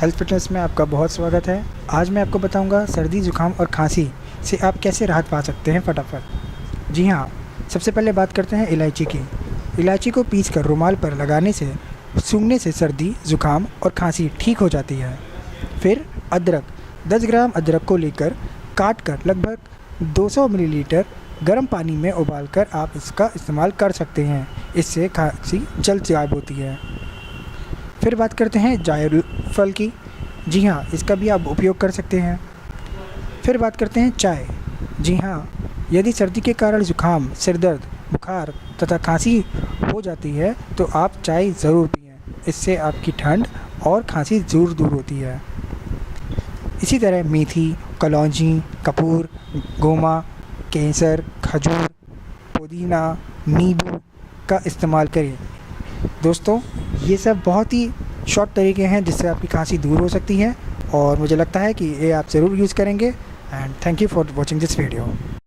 Health fitness में आपका बहुत स्वागत है। आज मैं आपको बताऊंगा सर्दी ज़ुकाम और खांसी से आप कैसे राहत पा सकते हैं फटाफट। जी हाँ, सबसे पहले बात करते हैं इलायची की। इलायची को पीसकर रुमाल पर लगाने से सूंघने से सर्दी ज़ुकाम और खांसी ठीक हो जाती है। फिर अदरक, 10 ग्राम अदरक को लेकर काट कर लगभग 200 मिलीलीटर गर्म पानी में उबालकर आप इसका इस्तेमाल कर सकते हैं। इससे खांसी जल्द गायब होती है। फिर बात करते हैं जायफल की। जी हाँ, इसका भी आप उपयोग कर सकते हैं। फिर बात करते हैं चाय। जी हाँ, यदि सर्दी के कारण ज़ुकाम, सिर दर्द, बुखार तथा खांसी हो जाती है तो आप चाय ज़रूर पिएं। इससे आपकी ठंड और खांसी ज़रूर दूर होती है। इसी तरह मेथी, कलौंजी, कपूर, गोमा, केसर, खजूर, पुदीना, नींबू का इस्तेमाल करें। दोस्तों, ये सब बहुत ही शॉर्ट तरीके हैं जिससे आपकी खांसी दूर हो सकती है और मुझे लगता है कि ये आप ज़रूर यूज़ करेंगे। And thank you for watching this video.